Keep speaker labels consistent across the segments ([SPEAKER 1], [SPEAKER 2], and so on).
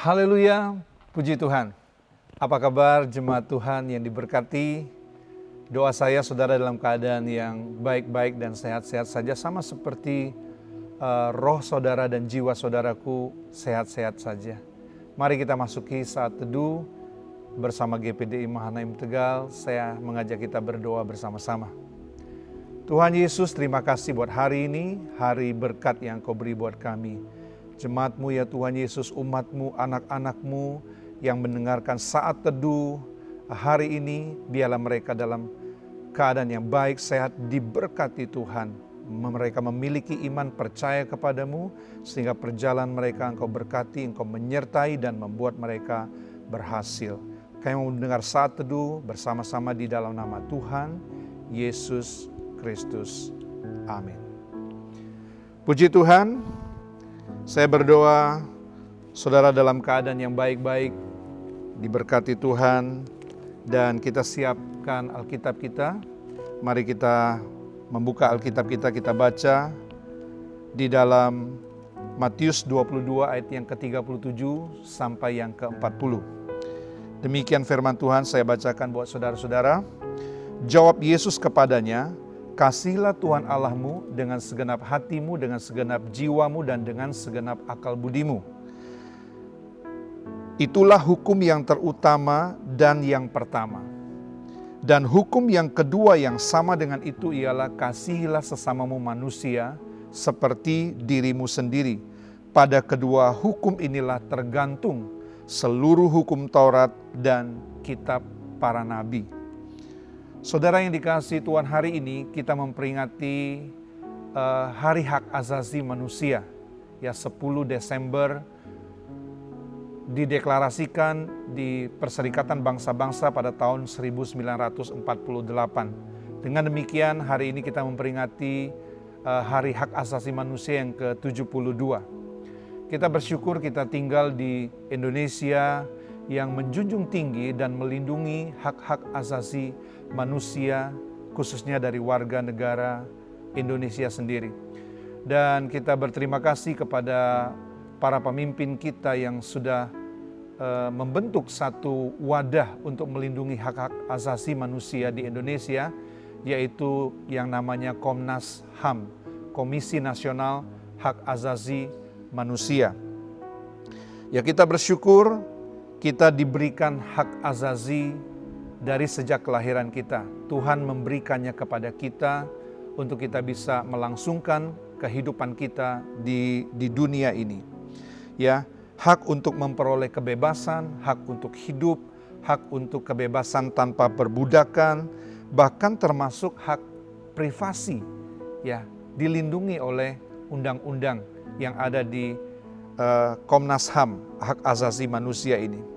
[SPEAKER 1] Haleluya, puji Tuhan. Apa kabar jemaat Tuhan yang diberkati? Doa saya saudara dalam keadaan yang baik-baik dan sehat-sehat saja, sama seperti roh saudara dan jiwa saudaraku sehat-sehat saja. Mari kita masuki saat teduh bersama GPDI Mahanaim Tegal. Saya mengajak kita berdoa bersama-sama. Tuhan Yesus, terima kasih buat hari ini, hari berkat yang Kau beri buat kami. Jemaat-Mu ya Tuhan Yesus, umat-Mu, anak-anak-Mu yang mendengarkan saat teduh hari ini, biarlah mereka dalam keadaan yang baik, sehat, diberkati Tuhan. Mereka memiliki iman, percaya kepadamu, sehingga perjalanan mereka Engkau berkati, Engkau menyertai dan membuat mereka berhasil. Kami mau mendengar saat teduh bersama-sama di dalam nama Tuhan Yesus Kristus. Amin. Puji Tuhan. Saya berdoa saudara dalam keadaan yang baik-baik, diberkati Tuhan, dan kita siapkan Alkitab kita. Mari kita membuka Alkitab kita baca di dalam Matius 22 ayat yang ke-37 sampai yang ke-40. Demikian firman Tuhan, saya bacakan buat saudara-saudara. Jawab Yesus kepadanya, "Kasihilah Tuhan Allahmu dengan segenap hatimu, dengan segenap jiwamu, dan dengan segenap akal budimu. Itulah hukum yang terutama dan yang pertama. Dan hukum yang kedua yang sama dengan itu ialah kasihilah sesamamu manusia seperti dirimu sendiri. Pada kedua hukum inilah tergantung seluruh hukum Taurat dan kitab para nabi." Saudara yang dikasihi Tuhan, hari ini kita memperingati Hari Hak Asasi Manusia. Ya, 10 Desember dideklarasikan di Perserikatan Bangsa-Bangsa pada tahun 1948. Dengan demikian, hari ini kita memperingati Hari Hak Asasi Manusia yang ke-72. Kita bersyukur kita tinggal di Indonesia yang menjunjung tinggi dan melindungi hak-hak asasi manusia, khususnya dari warga negara Indonesia sendiri. Dan kita berterima kasih kepada para pemimpin kita yang sudah membentuk satu wadah untuk melindungi hak-hak asasi manusia di Indonesia, yaitu yang namanya Komnas HAM, Komisi Nasional Hak Asasi Manusia. Ya, kita bersyukur kita diberikan hak asasi dari sejak kelahiran kita. Tuhan memberikannya kepada kita untuk kita bisa melangsungkan kehidupan kita di dunia ini. Ya, hak untuk memperoleh kebebasan, hak untuk hidup, hak untuk kebebasan tanpa perbudakan, bahkan termasuk hak privasi, ya, dilindungi oleh undang-undang yang ada di Komnas HAM, hak asasi manusia ini.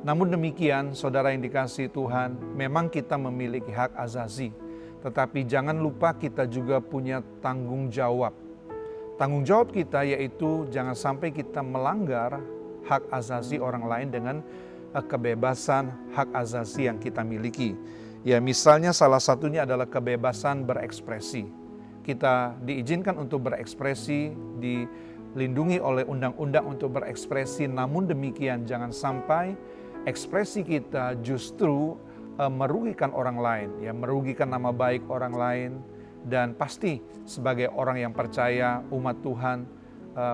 [SPEAKER 1] Namun demikian, saudara yang dikasihi Tuhan, memang kita memiliki hak asasi, tetapi jangan lupa kita juga punya tanggung jawab. Tanggung jawab kita yaitu jangan sampai kita melanggar hak asasi orang lain dengan kebebasan hak asasi yang kita miliki. Ya, misalnya salah satunya adalah kebebasan berekspresi. Kita diizinkan untuk berekspresi, dilindungi oleh undang-undang untuk berekspresi, namun demikian jangan sampai ekspresi kita justru merugikan orang lain, ya, merugikan nama baik orang lain. Dan pasti sebagai orang yang percaya, umat Tuhan,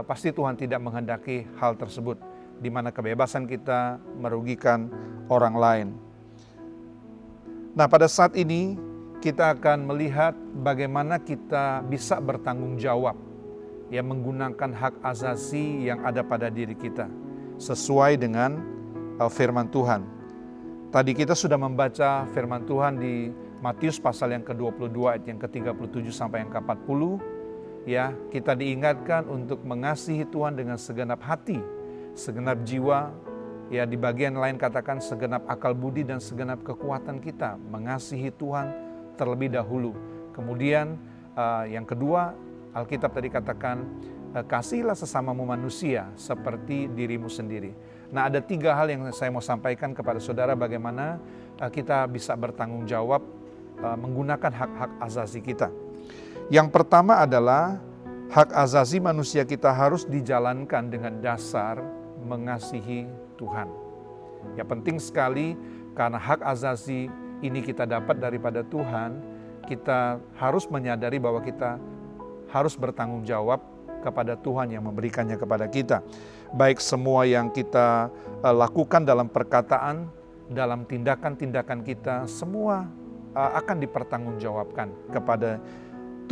[SPEAKER 1] pasti Tuhan tidak menghendaki hal tersebut, di mana kebebasan kita merugikan orang lain. Nah, pada saat ini kita akan melihat bagaimana kita bisa bertanggung jawab, ya, menggunakan hak asasi yang ada pada diri kita sesuai dengan firman Tuhan. Tadi kita sudah membaca firman Tuhan di Matius pasal yang ke-22 ayat yang ke-37 sampai yang ke-40. Ya, kita diingatkan untuk mengasihi Tuhan dengan segenap hati, segenap jiwa, ya, di bagian lain katakan segenap akal budi dan segenap kekuatan kita, mengasihi Tuhan terlebih dahulu. Kemudian yang kedua, Alkitab tadi katakan kasihilah sesamamu manusia seperti dirimu sendiri. Nah, ada 3 hal yang saya mau sampaikan kepada saudara bagaimana kita bisa bertanggung jawab menggunakan hak-hak asasi kita. Yang pertama adalah hak asasi manusia kita harus dijalankan dengan dasar mengasihi Tuhan. Ya, penting sekali karena hak asasi ini kita dapat daripada Tuhan, kita harus menyadari bahwa kita harus bertanggung jawab kepada Tuhan yang memberikannya kepada kita. Baik semua yang kita lakukan dalam perkataan, dalam tindakan-tindakan kita, semua akan dipertanggungjawabkan kepada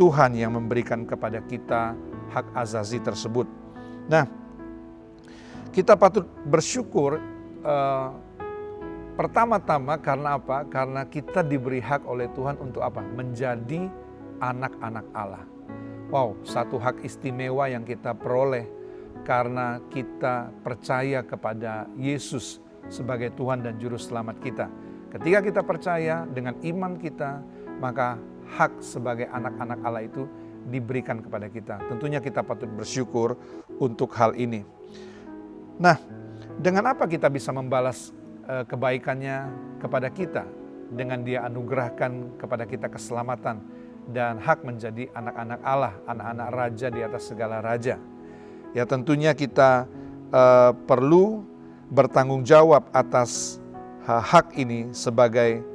[SPEAKER 1] Tuhan yang memberikan kepada kita hak asasi tersebut. Nah, kita patut bersyukur pertama-tama karena apa? Karena kita diberi hak oleh Tuhan untuk apa? Menjadi anak-anak Allah. Wow, satu hak istimewa yang kita peroleh karena kita percaya kepada Yesus sebagai Tuhan dan Juru Selamat kita. Ketika kita percaya dengan iman kita, maka hak sebagai anak-anak Allah itu diberikan kepada kita. Tentunya kita patut bersyukur untuk hal ini. Nah, dengan apa kita bisa membalas kebaikannya kepada kita? Dengan Dia anugerahkan kepada kita keselamatan dan hak menjadi anak-anak Allah, anak-anak raja di atas segala raja. Ya, tentunya kita perlu bertanggung jawab atas hak ini sebagai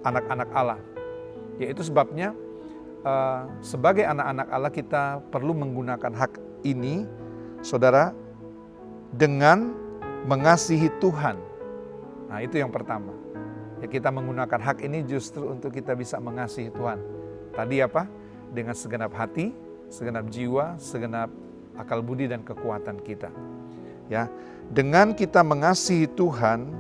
[SPEAKER 1] anak-anak Allah. Yaitu sebabnya sebagai anak-anak Allah kita perlu menggunakan hak ini, saudara, dengan mengasihi Tuhan. Nah, itu yang pertama. Ya, kita menggunakan hak ini justru untuk kita bisa mengasihi Tuhan. Tadi apa? Dengan segenap hati, segenap jiwa, segenap akal budi dan kekuatan kita. Ya, dengan kita mengasihi Tuhan,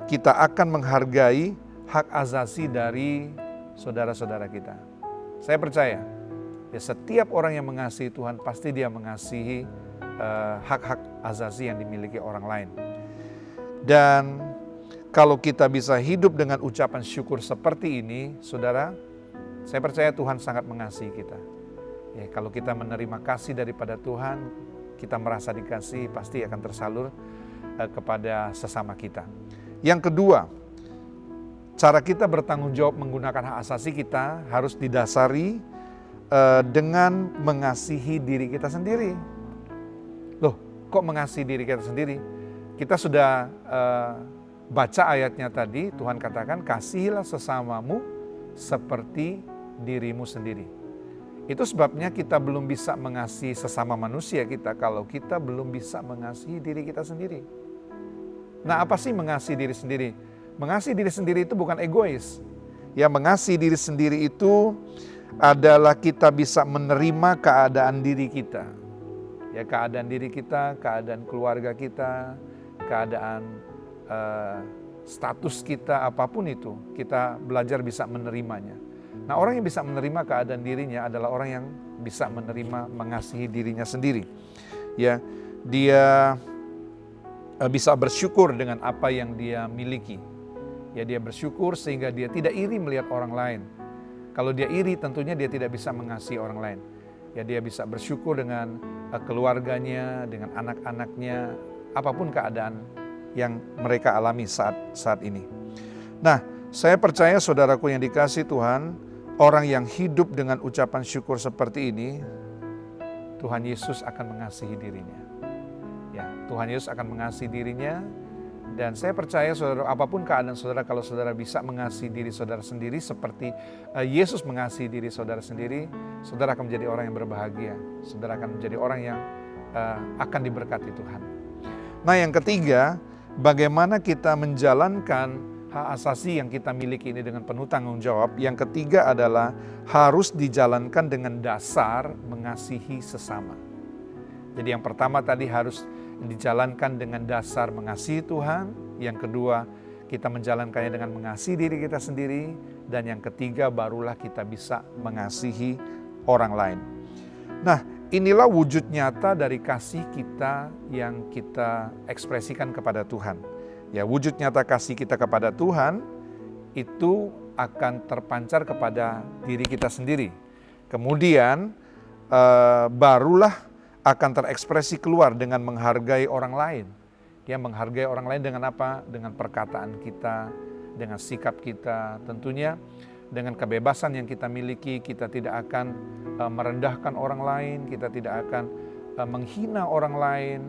[SPEAKER 1] kita akan menghargai hak asasi dari saudara-saudara kita. Saya percaya, ya, setiap orang yang mengasihi Tuhan pasti dia mengasihi hak-hak asasi yang dimiliki orang lain. Dan kalau kita bisa hidup dengan ucapan syukur seperti ini, saudara, saya percaya Tuhan sangat mengasihi kita. Ya, kalau kita menerima kasih daripada Tuhan, kita merasa dikasih, pasti akan tersalur kepada sesama kita. Yang kedua, cara kita bertanggung jawab menggunakan hak asasi kita harus didasari dengan mengasihi diri kita sendiri. Loh, kok mengasihi diri kita sendiri? Kita sudah baca ayatnya tadi, Tuhan katakan, kasihilah sesamamu seperti dirimu sendiri. Itu sebabnya kita belum bisa mengasihi sesama manusia kita kalau kita belum bisa mengasihi diri kita sendiri. Nah, apa sih mengasihi diri sendiri? Mengasihi diri sendiri itu bukan egois. Ya, mengasihi diri sendiri itu adalah kita bisa menerima keadaan diri kita. Ya, keadaan diri kita, keadaan keluarga kita, keadaan status kita, apapun itu, kita belajar bisa menerimanya. Nah, orang yang bisa menerima keadaan dirinya adalah orang yang bisa menerima, mengasihi dirinya sendiri. Ya, dia bisa bersyukur dengan apa yang dia miliki. Ya, dia bersyukur sehingga dia tidak iri melihat orang lain. Kalau dia iri, tentunya dia tidak bisa mengasihi orang lain. Ya, dia bisa bersyukur dengan keluarganya, dengan anak-anaknya, apapun keadaan yang mereka alami saat ini. Nah, saya percaya saudaraku yang dikasihi Tuhan, orang yang hidup dengan ucapan syukur seperti ini, Tuhan Yesus akan mengasihi dirinya. Ya, Tuhan Yesus akan mengasihi dirinya, dan saya percaya saudara, apapun keadaan saudara, kalau saudara bisa mengasihi diri saudara sendiri seperti Yesus mengasihi diri saudara sendiri, saudara akan menjadi orang yang berbahagia. Saudara akan menjadi orang yang akan diberkati Tuhan. Nah, yang ketiga, bagaimana kita menjalankan hak asasi yang kita miliki ini dengan penuh tanggung jawab. Yang ketiga adalah harus dijalankan dengan dasar mengasihi sesama. Jadi yang pertama tadi harus dijalankan dengan dasar mengasihi Tuhan. Yang kedua, kita menjalankannya dengan mengasihi diri kita sendiri. Dan yang ketiga, barulah kita bisa mengasihi orang lain. Nah, inilah wujud nyata dari kasih kita yang kita ekspresikan kepada Tuhan. Ya, wujud nyata kasih kita kepada Tuhan itu akan terpancar kepada diri kita sendiri. Kemudian barulah akan terekspresi keluar dengan menghargai orang lain. Ya, menghargai orang lain dengan apa? Dengan perkataan kita, dengan sikap kita. Tentunya dengan kebebasan yang kita miliki, kita tidak akan merendahkan orang lain, kita tidak akan menghina orang lain,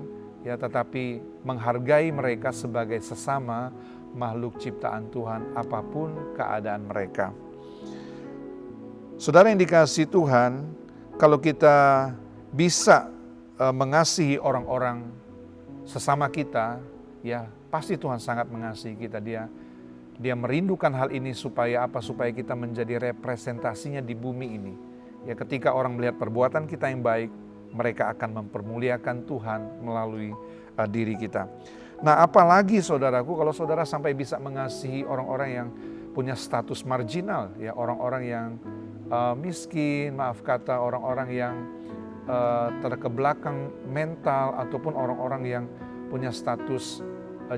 [SPEAKER 1] ya, tetapi menghargai mereka sebagai sesama makhluk ciptaan Tuhan apapun keadaan mereka. Saudara yang dikasihi Tuhan, kalau kita bisa mengasihi orang-orang sesama kita, ya pasti Tuhan sangat mengasihi kita. Dia merindukan hal ini supaya apa? Supaya kita menjadi representasinya di bumi ini. Ya, ketika orang melihat perbuatan kita yang baik, mereka akan mempermuliakan Tuhan melalui diri kita. Nah, apalagi saudaraku kalau saudara sampai bisa mengasihi orang-orang yang punya status marginal, ya, orang-orang yang miskin, maaf kata, orang-orang yang terkebelakang mental, ataupun orang-orang yang punya status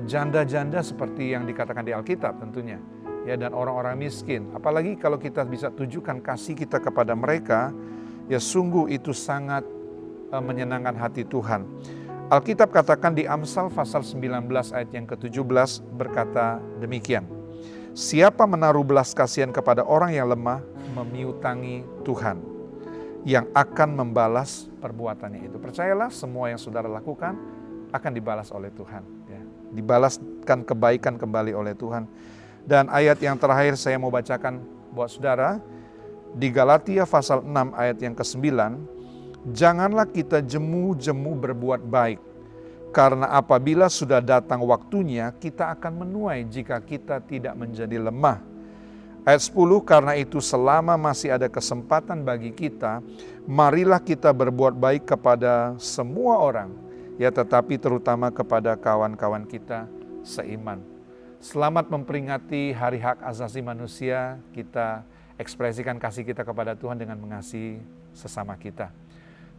[SPEAKER 1] janda-janda seperti yang dikatakan di Alkitab tentunya, ya, dan orang-orang miskin. Apalagi kalau kita bisa tujukan kasih kita kepada mereka, ya sungguh itu sangat menyenangkan hati Tuhan. Alkitab katakan di Amsal pasal 19 ayat yang ke-17 berkata demikian. Siapa menaruh belas kasihan kepada orang yang lemah, memiutangi Tuhan yang akan membalas perbuatannya itu. Percayalah, semua yang saudara lakukan akan dibalas oleh Tuhan. Ya. Dibalaskan kebaikan kembali oleh Tuhan. Dan ayat yang terakhir saya mau bacakan buat saudara. Di Galatia pasal 6 ayat yang ke-9. Janganlah kita jemu-jemu berbuat baik. Karena apabila sudah datang waktunya, kita akan menuai jika kita tidak menjadi lemah. Ayat 10, karena itu selama masih ada kesempatan bagi kita, marilah kita berbuat baik kepada semua orang, ya tetapi terutama kepada kawan-kawan kita seiman. Selamat memperingati Hari Hak Asasi Manusia, kita ekspresikan kasih kita kepada Tuhan dengan mengasihi sesama kita.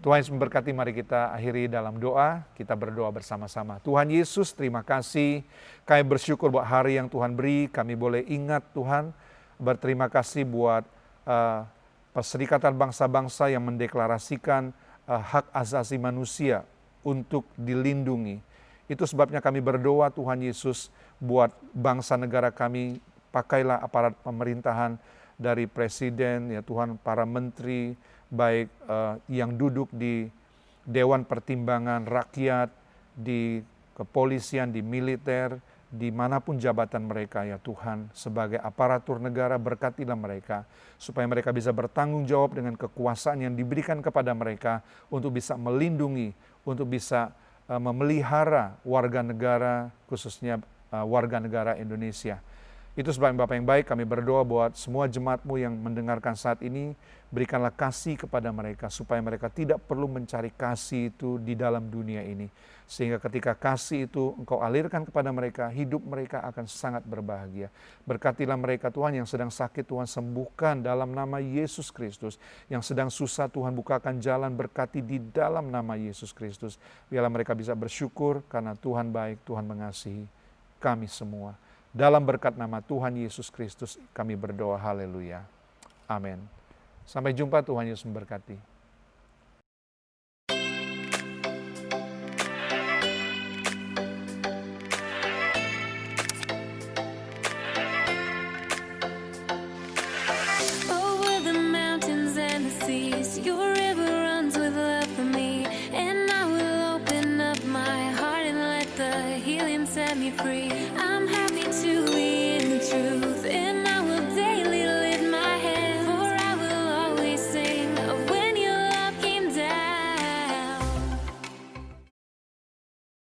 [SPEAKER 1] Tuhan Yesus memberkati, mari kita akhiri dalam doa, kita berdoa bersama-sama. Tuhan Yesus, terima kasih, kami bersyukur buat hari yang Tuhan beri, kami boleh ingat Tuhan, berterima kasih buat Perserikatan Bangsa-Bangsa yang mendeklarasikan hak asasi manusia untuk dilindungi. Itu sebabnya kami berdoa Tuhan Yesus buat bangsa negara kami, pakailah aparat pemerintahan dari presiden, ya Tuhan, para menteri, baik yang duduk di Dewan Pertimbangan Rakyat, di kepolisian, di militer, dimanapun jabatan mereka, ya Tuhan, sebagai aparatur negara, berkatilah mereka, supaya mereka bisa bertanggung jawab dengan kekuasaan yang diberikan kepada mereka, untuk bisa melindungi, untuk bisa memelihara warga negara, khususnya warga negara Indonesia. Itu sebabnya Bapak yang baik, kami berdoa buat semua jemaat-Mu yang mendengarkan saat ini, berikanlah kasih kepada mereka, supaya mereka tidak perlu mencari kasih itu di dalam dunia ini. Sehingga ketika kasih itu Engkau alirkan kepada mereka, hidup mereka akan sangat berbahagia. Berkatilah mereka Tuhan, yang sedang sakit Tuhan sembuhkan dalam nama Yesus Kristus. Yang sedang susah Tuhan bukakan jalan, berkati di dalam nama Yesus Kristus. Biarlah mereka bisa bersyukur karena Tuhan baik, Tuhan mengasihi kami semua. Dalam berkat nama Tuhan Yesus Kristus kami berdoa, haleluya. Amin. Sampai jumpa, Tuhan Yesus memberkati.
[SPEAKER 2] Over the mountains and the seas, your river runs with love for me. And I will open up my heart and let the healing set me free.